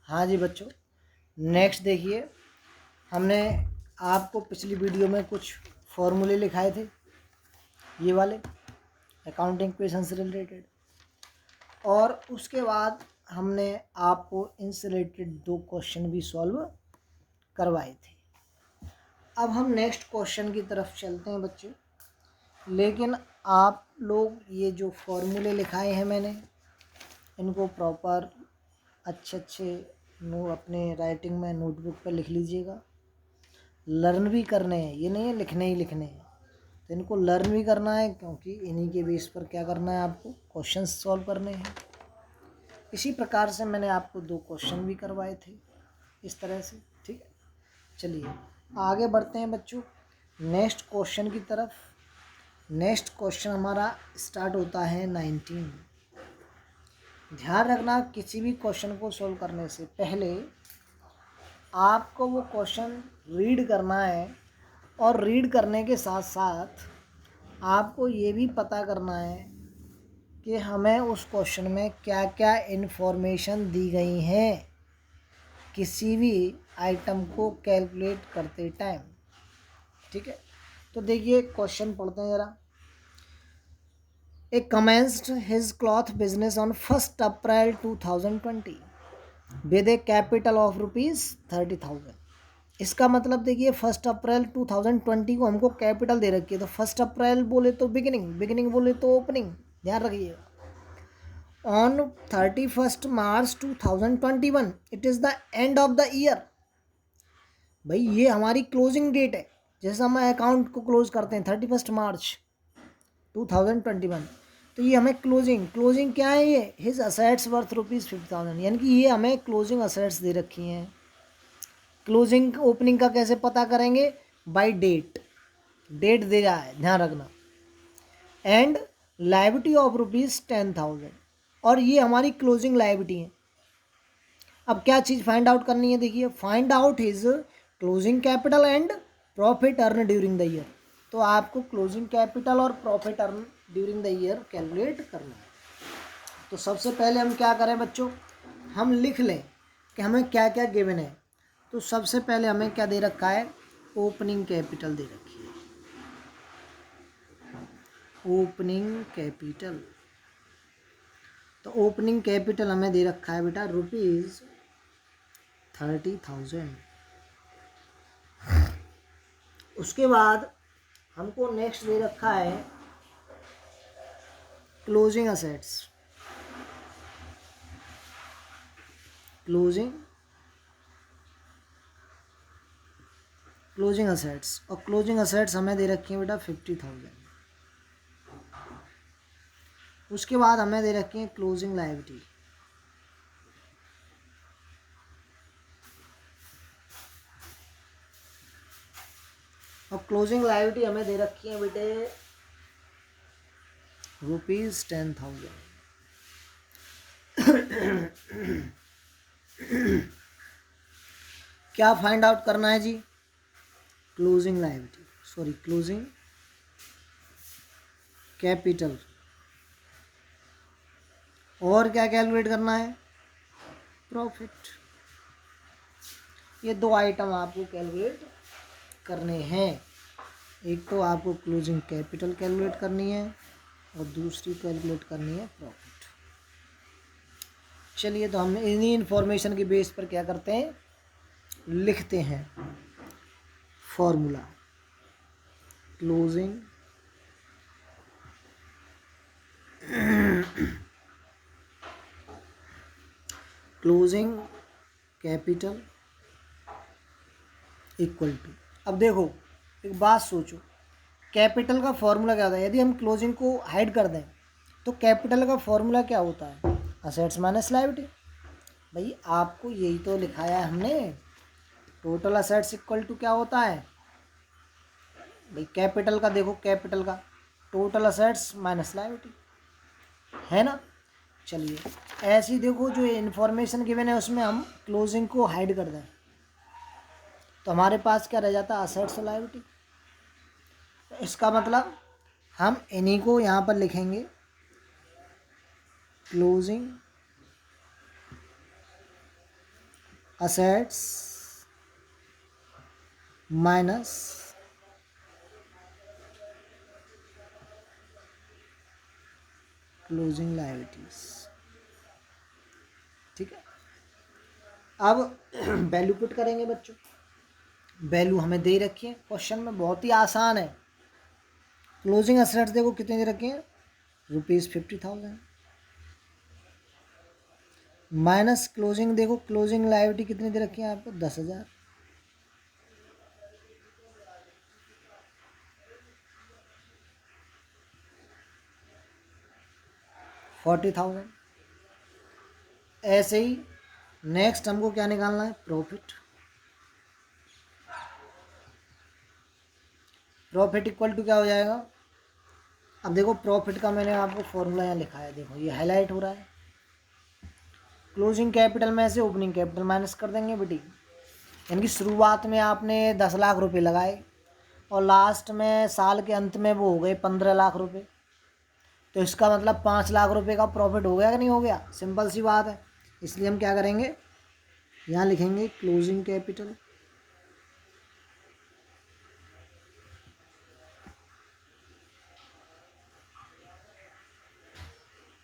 हाँ जी बच्चों, नेक्स्ट देखिए, हमने आपको पिछली वीडियो में कुछ फॉर्मूले लिखाए थे, ये वाले अकाउंटिंग इक्वेशन से रिलेटेड, और उसके बाद हमने आपको इनसे रिलेटेड 2 क्वेश्चन भी सॉल्व करवाए थे। अब हम नेक्स्ट क्वेश्चन की तरफ चलते हैं बच्चे, लेकिन आप लोग ये जो फॉर्मूले लिखाए हैं मैंने, इनको प्रॉपर अच्छे अपने राइटिंग में नोटबुक पर लिख लीजिएगा। लर्न भी करने हैं, ये नहीं है लिखने ही लिखने हैं, तो इनको लर्न भी करना है, क्योंकि इन्हीं के बेस पर क्या करना है, आपको क्वेश्चंस सॉल्व करने हैं। इसी प्रकार से मैंने आपको 2 क्वेश्चन भी करवाए थे इस तरह से। ठीक है, चलिए आगे बढ़ते हैं बच्चों नेक्स्ट क्वेश्चन की तरफ। नेक्स्ट क्वेश्चन हमारा स्टार्ट होता है 19। ध्यान रखना, किसी भी क्वेश्चन को सॉल्व करने से पहले आपको वो क्वेश्चन रीड करना है, और रीड करने के साथ साथ आपको ये भी पता करना है कि हमें उस क्वेश्चन में क्या क्या इन्फॉर्मेशन दी गई हैं किसी भी आइटम को कैलकुलेट करते टाइम। ठीक है, तो देखिए क्वेश्चन पढ़ते हैं ज़रा। A commenced his cloth business on 1 April 2020 with a capital of ₹30,000। इसका मतलब देखिए 1 अप्रैल 2020 को हमको कैपिटल दे रखी है, तो 1 अप्रैल बोले तो बिगिनिंग बोले तो ओपनिंग, ध्यान रखिएगा। On 31 March 2021 it is the end of the year. भाई ये हमारी क्लोजिंग डेट है, जैसे हम अकाउंट को क्लोज करते हैं 31 मार्च 2021, तो ये हमें क्लोजिंग क्या है, ये हिज असेट्स वर्थ ₹50,000, यानी कि ये हमें क्लोजिंग असेट्स दे रखी हैं। क्लोजिंग ओपनिंग का कैसे पता करेंगे, बाय डेट दे रहा है, ध्यान रखना। एंड लायबिलिटी ऑफ ₹10,000, और ये हमारी क्लोजिंग लायबिलिटी है। अब क्या चीज़ फाइंड आउट करनी है, देखिए find out his closing capital and profit earn during the year. तो आपको क्लोजिंग कैपिटल और profit earn during the year calculate करना है। तो सबसे पहले हम क्या करें बच्चों, हम लिख लें कि हमें क्या क्या गिवन है। तो सबसे पहले हमें क्या दे रखा है, ओपनिंग कैपिटल दे रखी है, ओपनिंग कैपिटल। तो ओपनिंग कैपिटल हमें दे रखा है बेटा ₹30,000। उसके बाद हमको नेक्स्ट दे रखा है क्लोजिंग असेट्स, क्लोजिंग असेट्स, और क्लोजिंग असेट्स हमें दे रखी है बेटा 50,000। उसके बाद हमें दे रखी है क्लोजिंग लायबिलिटी, और क्लोजिंग लायबिलिटी हमें दे रखी है बेटे ₹10,000। क्या फाइंड आउट करना है जी, क्लोजिंग कैपिटल, और क्या कैलकुलेट करना है, प्रॉफिट। ये 2 आइटम आपको कैलकुलेट करने हैं। एक तो आपको क्लोजिंग कैपिटल कैलकुलेट करनी है, और दूसरी कैलकुलेट करनी है प्रॉफिट। चलिए, तो हम इन्हीं इन्फॉर्मेशन के बेस पर क्या करते हैं, लिखते हैं formula. Closing capital equal to, अब देखो एक बात सोचो, कैपिटल का फॉर्मूला क्या होता है, यदि हम क्लोजिंग को हाइड कर दें तो कैपिटल का फॉर्मूला क्या होता है, असेट्स माइनस लायबिलिटी। भाई आपको यही तो लिखाया है हमने, टोटल असेट्स इक्वल टू क्या होता है भाई, कैपिटल का देखो, कैपिटल का टोटल असेट्स माइनस लायबिलिटी, है ना। चलिए ऐसे ही देखो, जो इन्फॉर्मेशन गिवन है उसमें हम क्लोजिंग को हाइड कर दें तो हमारे पास क्या रह जाता है, असेट्स और लायबिलिटी। इसका मतलब हम इन्हीं को यहाँ पर लिखेंगे, closing assets minus closing liabilities. ठीक है, अब वैल्यू पुट करेंगे बच्चों। वैल्यू हमें दे रखी है क्वेश्चन में, बहुत ही आसान है। क्लोजिंग असेट्स देखो कितने दे रखे हैं, ₹50,000 माइनस क्लोजिंग, देखो क्लोजिंग लायबिलिटी कितनी दे रखी है आपको, 10,000। $40,000। ऐसे ही नेक्स्ट हमको क्या निकालना है, प्रॉफिट। प्रॉफिट इक्वल टू क्या हो जाएगा, अब देखो प्रॉफिट का मैंने आपको फॉर्मूला यहाँ लिखा है, देखो ये हाईलाइट हो रहा है। क्लोजिंग कैपिटल में से ओपनिंग कैपिटल माइनस कर देंगे बेटी, यानी कि शुरुआत में आपने 10 लाख रुपए लगाए और लास्ट में साल के अंत में वो हो गए 15 लाख रुपए, तो इसका मतलब 5 लाख रुपए का प्रॉफिट हो गया कि नहीं हो गया, सिंपल सी बात है। इसलिए हम क्या करेंगे, यहाँ लिखेंगे closing capital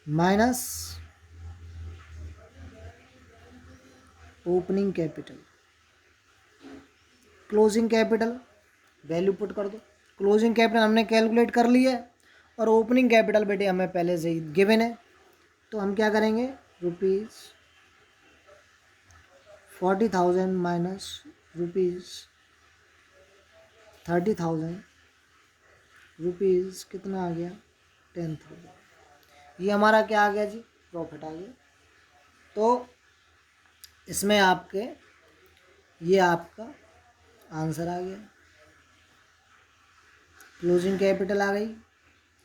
minus opening capital. Closing capital value put कर दो। क्लोजिंग कैपिटल हमने कैलकुलेट कर लिया है और ओपनिंग कैपिटल बेटे हमें पहले से ही गिवन है, तो हम क्या करेंगे, ₹40,000 माइनस ₹30,000, कितना आ गया, 10,000। ये हमारा क्या आ गया जी, प्रॉफिट आ गया। तो इसमें आपके ये आपका आंसर आ गया। क्लोजिंग कैपिटल आ गई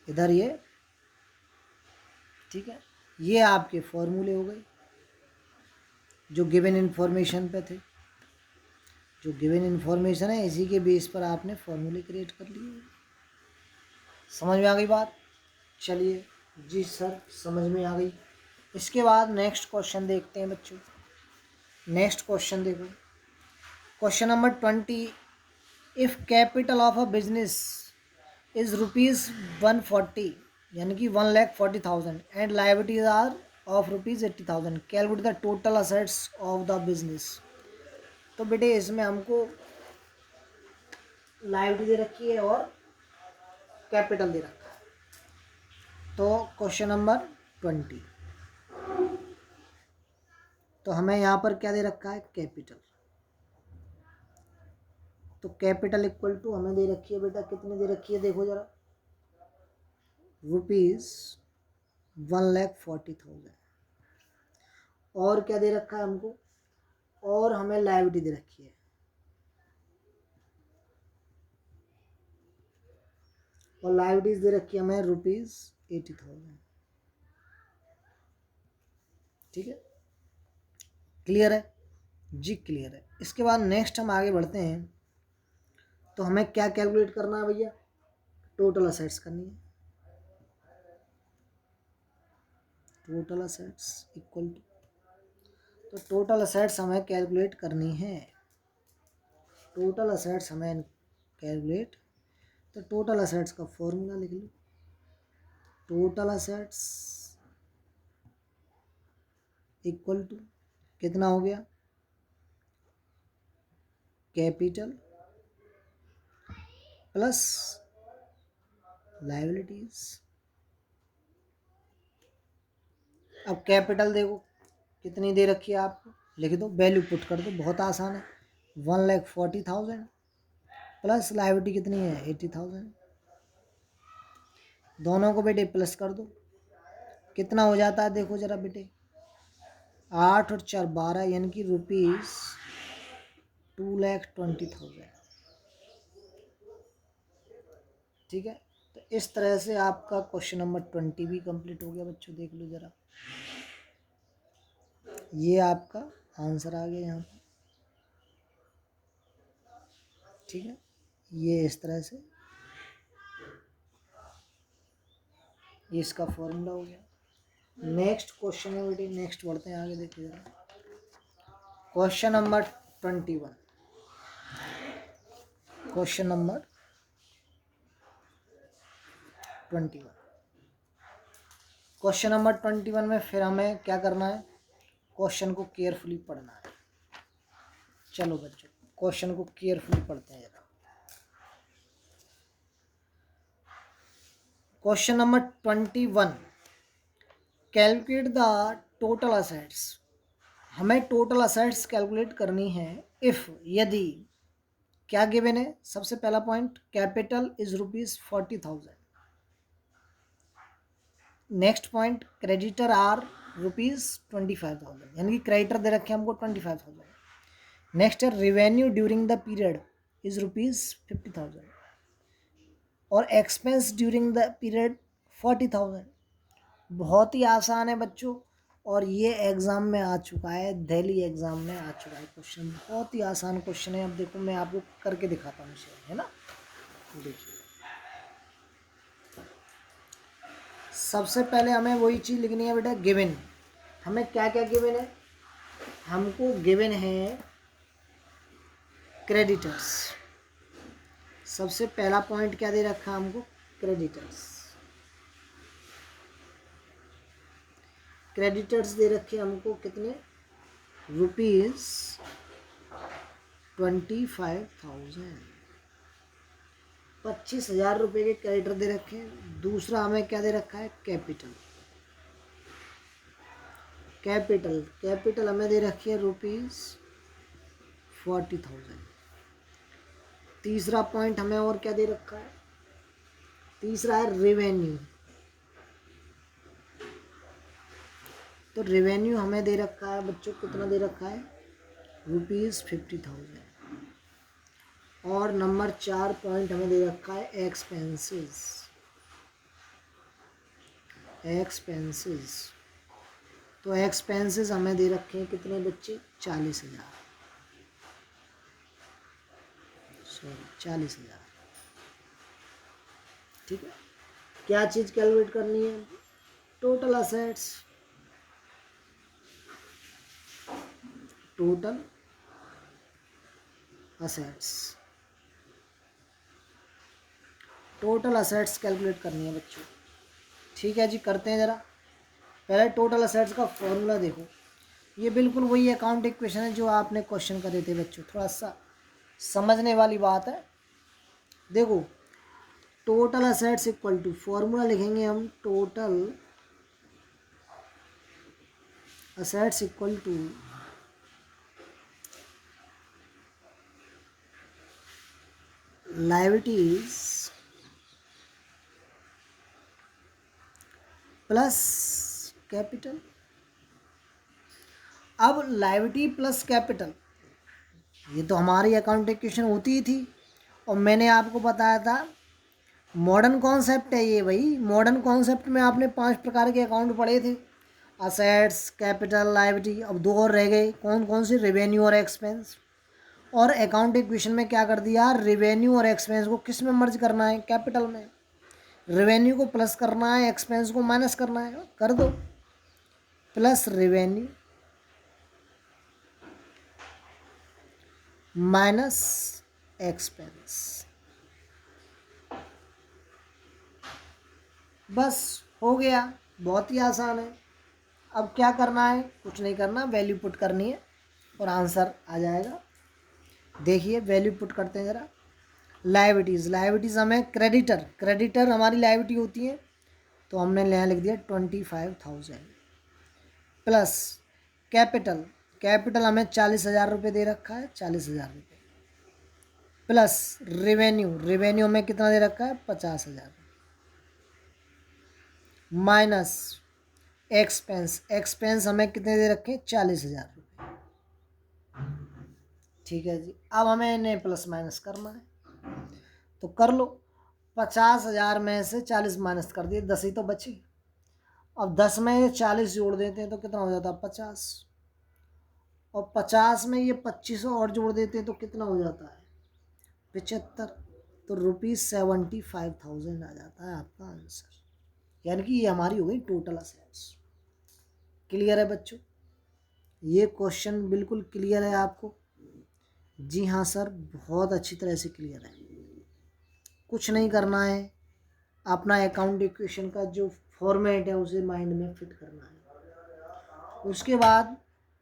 इधर ये, ठीक है। ये आपके फॉर्मूले हो गए जो गिवन इन्फॉर्मेशन पे थे। जो गिवन इन्फॉर्मेशन है इसी के बेस पर आपने फॉर्मूले क्रिएट कर लिए। समझ में आ गई बात, चलिए जी सर समझ में आ गई। इसके बाद नेक्स्ट क्वेश्चन देखते हैं बच्चों। नेक्स्ट क्वेश्चन देखो, question number 20। If capital of a business is ₹140, यानी कि 1,40,000 and liabilities are of ₹80,000, calculate the total assets of the business. तो बेटे इसमें हमको लायबिलिटी दे रखी है और कैपिटल दे रखा है। तो क्वेश्चन नंबर 20, तो हमें यहाँ पर क्या दे रखा है, कैपिटल। तो कैपिटल इक्वल टू हमें दे रखी है बेटा, कितनी दे रखी है, देखो जरा, ₹1,40,000। और क्या दे रखा है हमको, और हमें लायबिलिटी दे रखी है, और लायबिलिटीज दे रखी है हमें ₹80,000। ठीक है, क्लियर है जी, क्लियर है। इसके बाद नेक्स्ट हम आगे बढ़ते हैं। तो हमें क्या कैलकुलेट करना है भैया, टोटल असेट्स करनी है। टोटल असेट्स इक्वल टू, तो टोटल असेट्स हमें कैलकुलेट करनी है। टोटल असेट्स हमें कैलकुलेट, तो टोटल असेट्स का फॉर्मूला लिख लो। टोटल असेट्स इक्वल टू कितना हो गया, कैपिटल प्लस लायबिलिटीज। अब कैपिटल देखो कितनी दे रखी है आपको, लिख दो, वैल्यू पुट कर दो, बहुत आसान है। 1,40,000 प्लस लायबिलिटी कितनी है, 80,000। दोनों को बेटे प्लस कर दो, कितना हो जाता है, देखो जरा बेटे, 8 और 4 12, यानी कि ₹2,20,000। ठीक है, तो इस तरह से आपका क्वेश्चन नंबर 20 भी कंप्लीट हो गया बच्चों। देख लो जरा, ये आपका आंसर आ गया यहाँ पर। ठीक है, ये इस तरह से ये इसका फॉर्मूला हो गया। नेक्स्ट क्वेश्चन है बेटे, नेक्स्ट बढ़ते हैं आगे, देखिए जरा। Question number 21, question number 21, question number 21 में फिर हमें क्या करना है, क्वेश्चन को केयरफुली पढ़ना है। चलो बच्चों क्वेश्चन को केयरफुली पढ़ते हैं जरा। Question number 21, calculate the total assets. हमें टोटल असेट्स कैलकुलेट करनी है इफ, यदि क्या गिवन है। सबसे पहला point, capital is ₹40,000। Next point, creditor are ₹25,000, यानी कि क्रेडिटर दे रखे हमको 25,000। नेक्स्ट है revenue during the period is ₹50,000 और एक्सपेंस ड्यूरिंग द पीरियड 40,000। बहुत ही आसान है बच्चों, और ये एग्ज़ाम में आ चुका है, दिल्ली एग्ज़ाम में आ चुका है क्वेश्चन। बहुत ही आसान क्वेश्चन है। अब देखो मैं आपको करके दिखाता हूँ इसे, है ना। देखिए सबसे पहले हमें वही चीज़ लिखनी है बेटा, गिवन। हमें क्या क्या गिवन है, हमको गिवन है क्रेडिटर्स। सबसे पहला पॉइंट क्या दे रखा है हमको, क्रेडिटर्स। क्रेडिटर्स दे रखे हमको कितने, ₹25,000, 25,000 रुपये के क्रेडिटर दे रखे हैं। दूसरा हमें क्या दे रखा है, कैपिटल। कैपिटल कैपिटल हमें दे रखी है ₹40,000। तीसरा पॉइंट हमें और क्या दे रखा है, तीसरा है रेवेन्यू। तो रेवेन्यू हमें दे रखा है बच्चों, कितना दे रखा है, ₹50,000। और नंबर 4 पॉइंट हमें दे रखा है एक्सपेंसेस। एक्सपेंसेस तो एक्सपेंसेस हमें दे रखे हैं कितने बच्चे, 40,000, सॉरी 40,000। ठीक है, क्या चीज़ कैलकुलेट करनी है, total assets. Total assets, total assets calculate करनी है बच्चों। ठीक है जी, करते हैं ज़रा। पहले टोटल असेट्स का फॉर्मूला देखो, ये बिल्कुल वही अकाउंट इक्वेशन है जो आपने क्वेश्चन करे थे बच्चों। थोड़ा सा समझने वाली बात है। देखो total assets equal to, formula लिखेंगे हम, total assets equal to liabilities plus capital. अब लायबिलिटी प्लस कैपिटल, ये तो हमारी अकाउंट इक्वेशन होती ही थी, और मैंने आपको बताया था मॉडर्न कॉन्सेप्ट है ये भाई। मॉडर्न कॉन्सेप्ट में आपने 5 प्रकार के अकाउंट पढ़े थे, असेट्स, कैपिटल, लायबिलिटी। अब 2 और रह गए, कौन कौन से, रेवेन्यू और एक्सपेंस। और अकाउंट इक्वेशन में क्या कर दिया, रेवेन्यू और एक्सपेंस को किस में मर्ज करना है, कैपिटल में। रेवेन्यू को प्लस करना है, एक्सपेंस को माइनस करना है, कर दो। प्लस रेवेन्यू माइनस एक्सपेंस, बस हो गया। बहुत ही आसान है। अब क्या करना है, कुछ नहीं करना, वैल्यू पुट करनी है और आंसर आ जाएगा। देखिए वैल्यू पुट करते हैं ज़रा। लायबिलिटीज़, लायबिलिटीज़ हमें क्रेडिटर, क्रेडिटर हमारी लायबिलिटी होती है, तो हमने यहाँ लिख दिया 25,000। प्लस कैपिटल, कैपिटल हमें 40,000 रुपये दे रखा है, 40,000 रुपये। प्लस रेवेन्यू, रेवेन्यू हमें कितना दे रखा है, 50,000। माइनस एक्सपेंस, एक्सपेंस हमें कितने दे रखे हैं, 40,000 रुपये। ठीक है जी, अब हमें इन्हें प्लस माइनस करना है, तो कर लो। 50,000 में से 40 माइनस कर दिए, 10 ही तो बची। अब 10 में 40 जोड़ देते हैं तो कितना हो जाता है, 50। और 50 में ये 25 और जोड़ देते हैं तो कितना हो जाता है, 75। तो ₹75,000 आ जाता है आपका आंसर। यानी कि ये हमारी हो गई टोटल असेट्स। क्लियर है बच्चों, ये क्वेश्चन बिल्कुल क्लियर है आपको? जी हाँ सर, बहुत अच्छी तरह से क्लियर है। कुछ नहीं करना है, अपना अकाउंट इक्वेशन का जो फॉर्मेट है उसे माइंड में फिट करना है। उसके बाद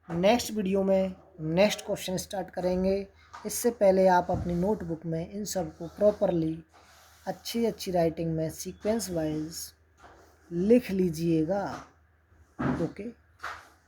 नेक्स्ट वीडियो में नेक्स्ट क्वेश्चन स्टार्ट करेंगे। इससे पहले आप अपनी नोटबुक में इन सब को प्रॉपरली अच्छी राइटिंग में सीक्वेंस वाइज लिख लीजिएगा। ओके।